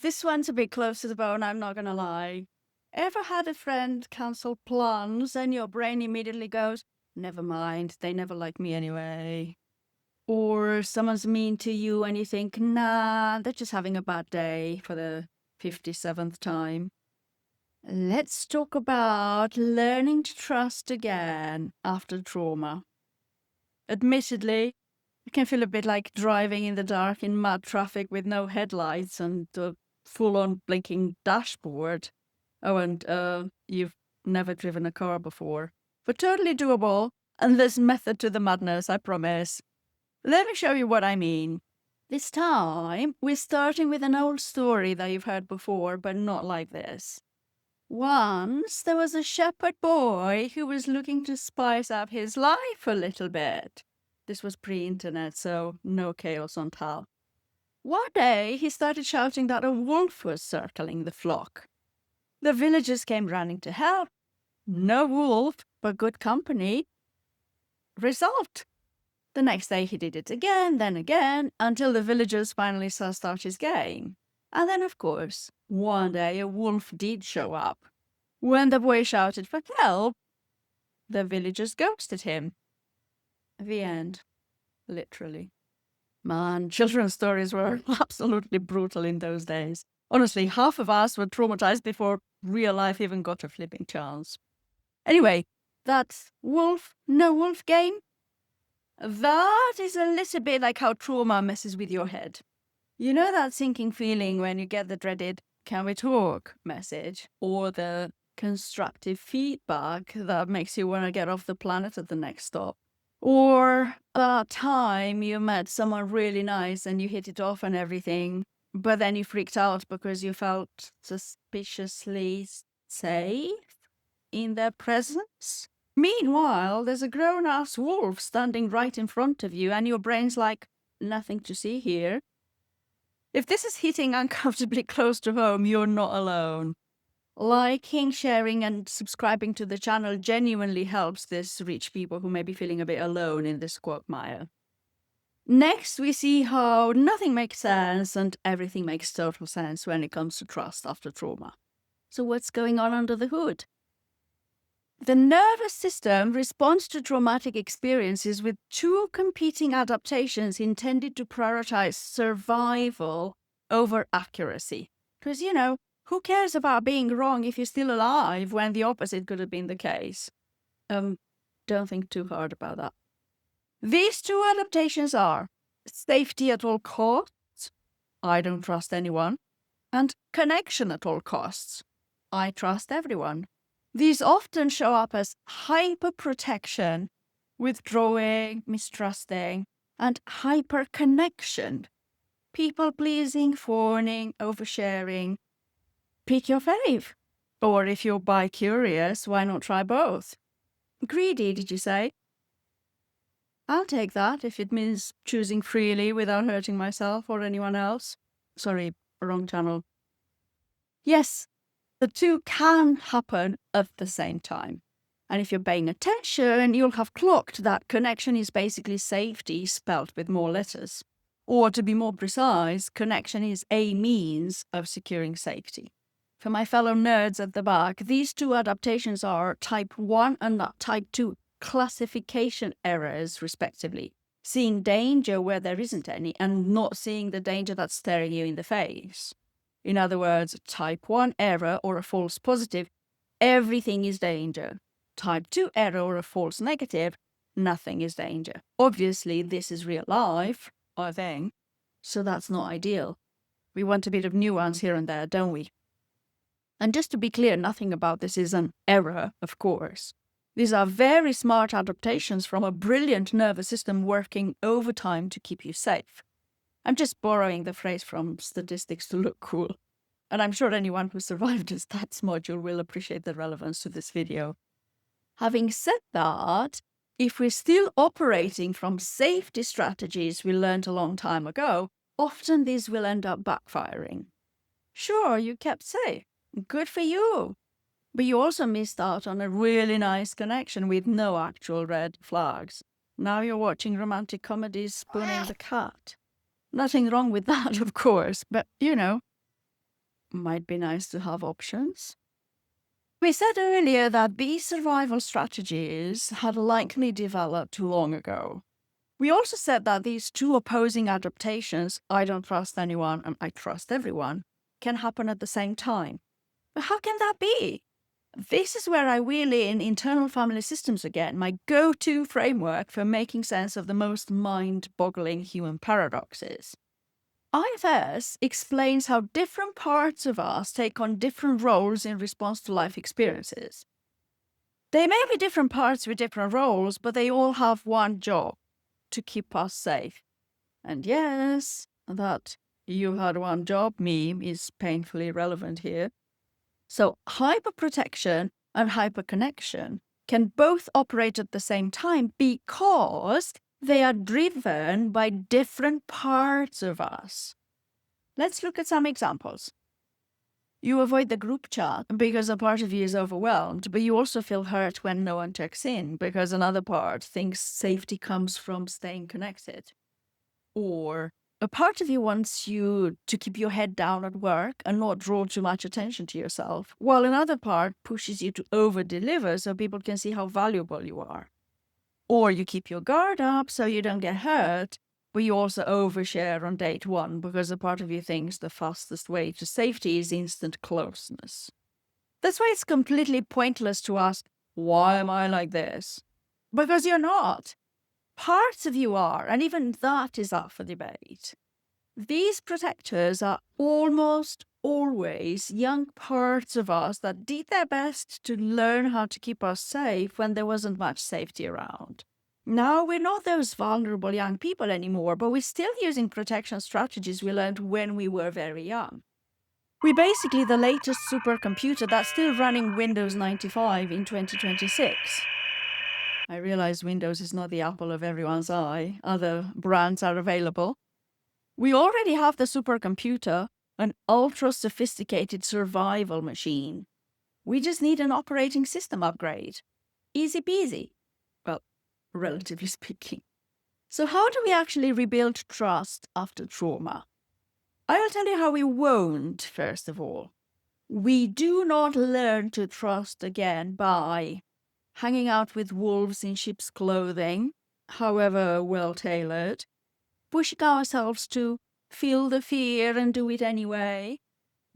this one's a bit close to the bone, I'm not gonna lie. Ever had a friend cancel plans and your brain immediately goes, never mind, they never like me anyway? Or someone's mean to you and you think, nah, they're just having a bad day for the 57th time. Let's talk about learning to trust again after trauma. Admittedly, it can feel a bit like driving in the dark in mud traffic with no headlights and a full-on blinking dashboard. Oh, and you've never driven a car before. But totally doable, and there's method to the madness, I promise. Let me show you what I mean. This time, we're starting with an old story that you've heard before, but not like this. Once, there was a shepherd boy who was looking to spice up his life a little bit. This was pre-internet, so no chaos on tap. One day, he started shouting that a wolf was circling the flock. The villagers came running to help. No wolf, but good company. Result: the next day he did it again, then again, until the villagers finally sussed out his game. And then, of course, one day a wolf did show up. When the boy shouted for help, the villagers ghosted him. The end. Literally. Man, children's stories were absolutely brutal in those days. Honestly, half of us were traumatized before real life even got a flipping chance. Anyway, that wolf, no wolf game, that is a little bit like how trauma messes with your head. You know that sinking feeling when you get the dreaded "can we talk" message, or the constructive feedback that makes you want to get off the planet at the next stop? Or that time you met someone really nice and you hit it off and everything, but then you freaked out because you felt suspiciously safe in their presence? Meanwhile, there's a grown-ass wolf standing right in front of you and your brain's like, nothing to see here. If this is hitting uncomfortably close to home, you're not alone. Liking, sharing, and subscribing to the channel genuinely helps this reach people who may be feeling a bit alone in this quagmire. Next, we see how nothing makes sense and everything makes total sense when it comes to trust after trauma. So what's going on under the hood? The nervous system responds to traumatic experiences with two competing adaptations intended to prioritize survival over accuracy. Because, who cares about being wrong if you're still alive when the opposite could have been the case? Don't think too hard about that. These two adaptations are safety at all costs, I don't trust anyone, and connection at all costs, I trust everyone. These often show up as hyperprotection, withdrawing, mistrusting, and hyperconnection, people-pleasing, fawning, oversharing. Pick your fave. Or if you're bi-curious, why not try both? Greedy, did you say? I'll take that if it means choosing freely without hurting myself or anyone else. Sorry, wrong channel. Yes, the two can happen at the same time. And if you're paying attention, you'll have clocked that connection is basically safety spelt with more letters. Or to be more precise, connection is a means of securing safety. For my fellow nerds at the back, these two adaptations are type 1 and type 2 classification errors, respectively. Seeing danger where there isn't any and not seeing the danger that's staring you in the face. In other words, type 1 error or a false positive, everything is danger. Type 2 error or a false negative, nothing is danger. Obviously, this is real life, I think, so that's not ideal. We want a bit of nuance here and there, don't we? And just to be clear, nothing about this is an error, of course. These are very smart adaptations from a brilliant nervous system working overtime to keep you safe. I'm just borrowing the phrase from statistics to look cool. And I'm sure anyone who survived the stats module will appreciate the relevance to this video. Having said that, if we're still operating from safety strategies we learned a long time ago, often these will end up backfiring. Sure, you kept safe. Good for you. But you also missed out on a really nice connection with no actual red flags. Now you're watching romantic comedies spooning the cat. Nothing wrong with that, of course, but Might be nice to have options. We said earlier that these survival strategies had likely developed long ago. We also said that these two opposing adaptations, I don't trust anyone and I trust everyone, can happen at the same time. But how can that be? This is where I wheel in internal family systems again, my go-to framework for making sense of the most mind-boggling human paradoxes. IFS explains how different parts of us take on different roles in response to life experiences. They may be different parts with different roles, but they all have one job: to keep us safe. And yes, that "you had one job" meme is painfully relevant here. So hyperprotection and hyperconnection can both operate at the same time because they are driven by different parts of us. Let's look at some examples. You avoid the group chat because a part of you is overwhelmed, but you also feel hurt when no one checks in because another part thinks safety comes from staying connected. Or a part of you wants you to keep your head down at work and not draw too much attention to yourself, while another part pushes you to over-deliver so people can see how valuable you are. Or you keep your guard up so you don't get hurt, but you also overshare on date one because a part of you thinks the fastest way to safety is instant closeness. That's why it's completely pointless to ask, why am I like this? Because you're not. Parts of you are, and even that is up for debate. These protectors are almost always young parts of us that did their best to learn how to keep us safe when there wasn't much safety around. Now we're not those vulnerable young people anymore, but we're still using protection strategies we learned when we were very young. We're basically the latest supercomputer that's still running Windows 95 in 2026. I realize Windows is not the apple of everyone's eye. Other brands are available. We already have the supercomputer, an ultra-sophisticated survival machine. We just need an operating system upgrade. Easy peasy. Well, relatively speaking. So how do we actually rebuild trust after trauma? I'll tell you how we won't, first of all. We do not learn to trust again by hanging out with wolves in sheep's clothing, however well tailored, pushing ourselves to feel the fear and do it anyway,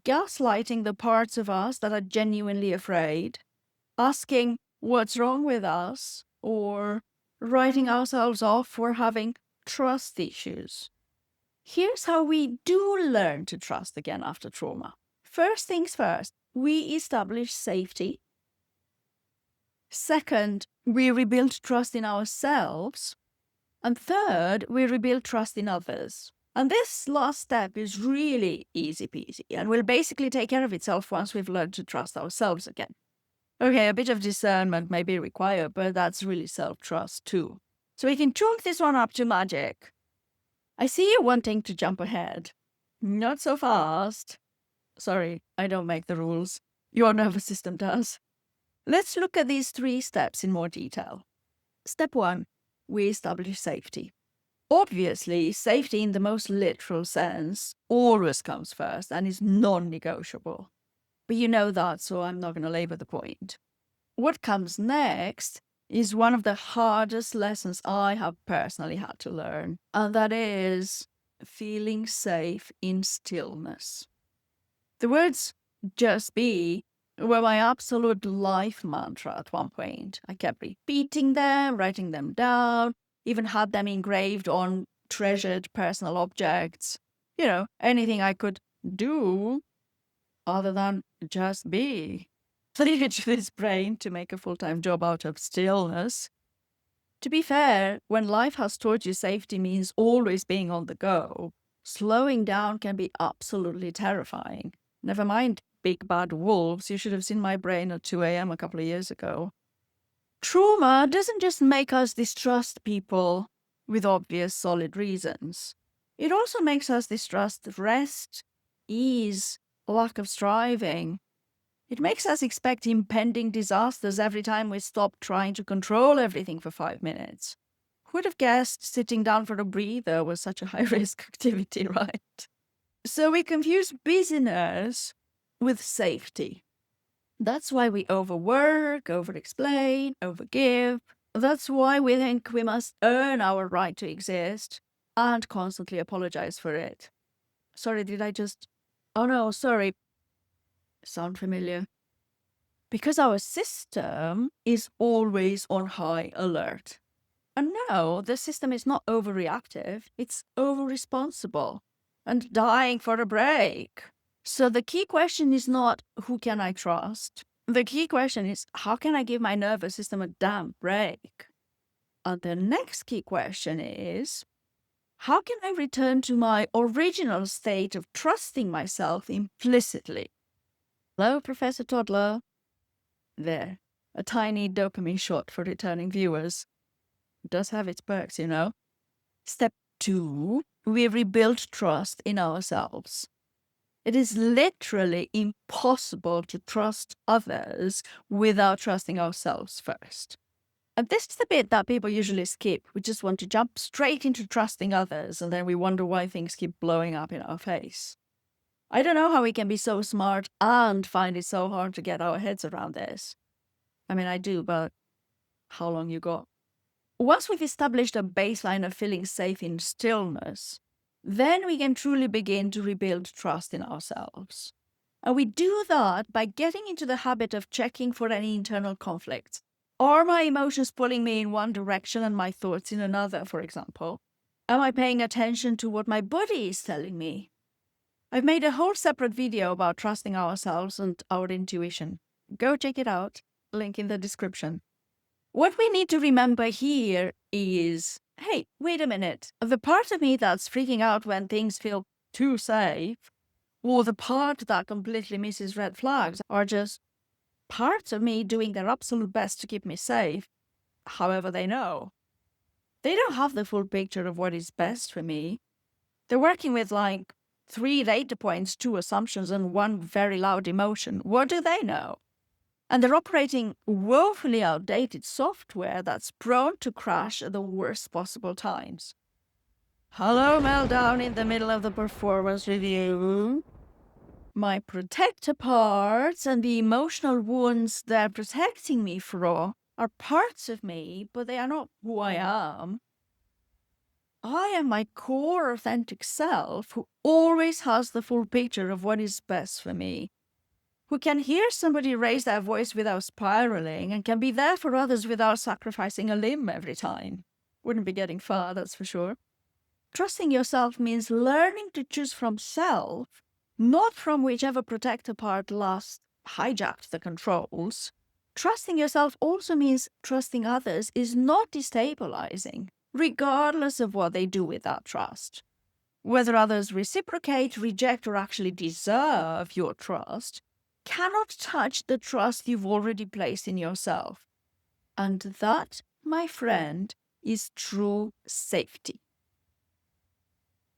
gaslighting the parts of us that are genuinely afraid, asking what's wrong with us, or writing ourselves off for having trust issues. Here's how we do learn to trust again after trauma. First things first, we establish safety. Second, we rebuild trust in ourselves. And third, we rebuild trust in others. And this last step is really easy peasy and will basically take care of itself once we've learned to trust ourselves again. Okay, a bit of discernment may be required, but that's really self-trust too. So we can chalk this one up to magic. I see you wanting to jump ahead. Not so fast. Sorry, I don't make the rules. Your nervous system does. Let's look at these 3 steps in more detail. Step 1, we establish safety. Obviously, safety in the most literal sense always comes first and is non-negotiable. But you know that, so I'm not going to labor the point. What comes next is one of the hardest lessons I have personally had to learn, and that is feeling safe in stillness. The words "just be" were my absolute life mantra at one point. I kept repeating them, writing them down, even had them engraved on treasured personal objects. You know, anything I could do other than just be. Leave it to this brain to make a full-time job out of stillness. To be fair, when life has taught you safety means always being on the go, slowing down can be absolutely terrifying. Never mind big bad wolves, you should have seen my brain at 2 a.m. a couple of years ago. Trauma doesn't just make us distrust people with obvious solid reasons. It also makes us distrust rest, ease, lack of striving. It makes us expect impending disasters every time we stop trying to control everything for 5 minutes. Who would have guessed sitting down for a breather was such a high-risk activity, right? So we confuse busyness with safety. That's why we overwork, over-explain, overgive. That's why we think we must earn our right to exist and constantly apologize for it. Sorry, did I just... Oh no, sorry. Sound familiar? Because our system is always on high alert. And no, the system is not overreactive, it's over-responsible and dying for a break. So the key question is not, who can I trust? The key question is, how can I give my nervous system a damn break? And the next key question is, how can I return to my original state of trusting myself implicitly? Hello, Professor Toddler. There, a tiny dopamine shot for returning viewers. It does have its perks, you know. Step 2, we rebuild trust in ourselves. It is literally impossible to trust others without trusting ourselves first. And this is the bit that people usually skip. We just want to jump straight into trusting others, and then we wonder why things keep blowing up in our face. I don't know how we can be so smart and find it so hard to get our heads around this. I mean, I do, but how long you got? Once we've established a baseline of feeling safe in stillness, then we can truly begin to rebuild trust in ourselves. And we do that by getting into the habit of checking for any internal conflicts. Are my emotions pulling me in one direction and my thoughts in another, for example? Am I paying attention to what my body is telling me? I've made a whole separate video about trusting ourselves and our intuition. Go check it out, link in the description. What we need to remember here is, hey, wait a minute. The part of me that's freaking out when things feel too safe, or the part that completely misses red flags, are just parts of me doing their absolute best to keep me safe, however they know. They don't have the full picture of what is best for me. They're working with like 3 data points, 2 assumptions, and 1 very loud emotion. What do they know? And they're operating woefully outdated software that's prone to crash at the worst possible times. Hello, meltdown in the middle of the performance review. My protector parts and the emotional wounds they're protecting me from are parts of me, but they are not who I am. I am my core authentic self who always has the full picture of what is best for me, who can hear somebody raise their voice without spiraling and can be there for others without sacrificing a limb every time. Wouldn't be getting far, that's for sure. Trusting yourself means learning to choose from self, not from whichever protector part last hijacked the controls. Trusting yourself also means trusting others is not destabilizing, regardless of what they do with that trust. Whether others reciprocate, reject, or actually deserve your trust cannot touch the trust you've already placed in yourself. And that, my friend, is true safety.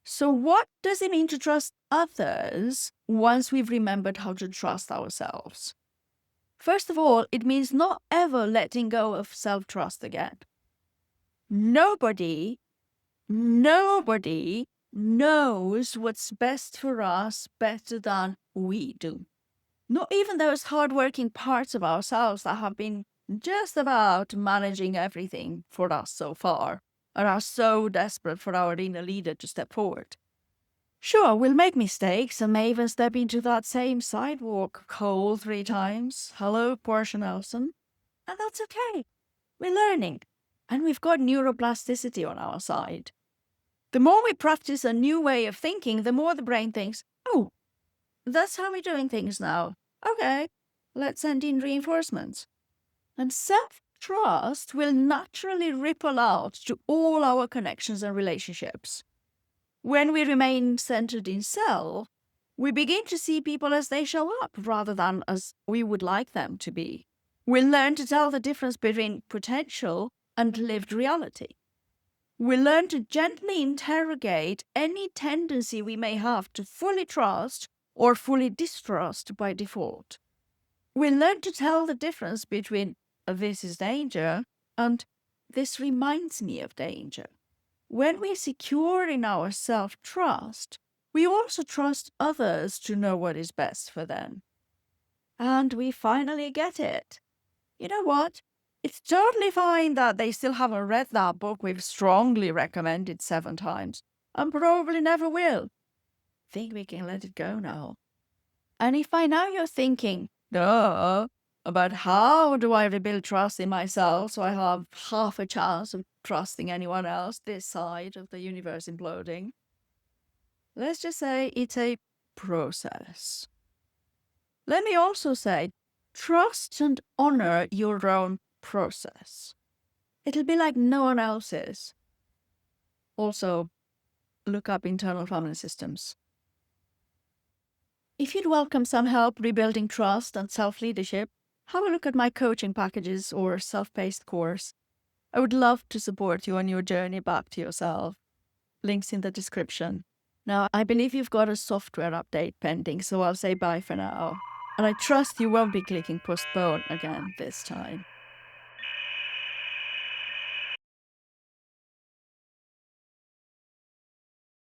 So what does it mean to trust others once we've remembered how to trust ourselves? First of all, it means not ever letting go of self-trust again. Nobody knows what's best for us better than we do. Not even those hardworking parts of ourselves that have been just about managing everything for us so far and are so desperate for our inner leader to step forward. Sure, we'll make mistakes and may even step into that same sidewalk hole 3 times. Hello, Portia Nelson. And that's okay. We're learning. And we've got neuroplasticity on our side. The more we practice a new way of thinking, the more the brain thinks, oh, that's how we're doing things now. Okay, let's send in reinforcements. And self-trust will naturally ripple out to all our connections and relationships. When we remain centered in self, we begin to see people as they show up rather than as we would like them to be. We'll learn to tell the difference between potential and lived reality. We'll learn to gently interrogate any tendency we may have to fully trust or fully distrust by default. We'll learn to tell the difference between this is danger and this reminds me of danger. When we're secure in our self-trust, we also trust others to know what is best for them. And we finally get it. You know what? It's totally fine that they still haven't read that book we've strongly recommended 7 times, and probably never will. Think we can let it go now. And if by now you're thinking, duh, about how do I rebuild trust in myself so I have half a chance of trusting anyone else this side of the universe imploding, let's just say it's a process. Let me also say, trust and honor your own process. It'll be like no one else's. Also, look up internal family systems. If you'd welcome some help rebuilding trust and self-leadership, have a look at my coaching packages or self-paced course. I would love to support you on your journey back to yourself. Links in the description. Now, I believe you've got a software update pending, so I'll say bye for now. And I trust you won't be clicking postpone again this time.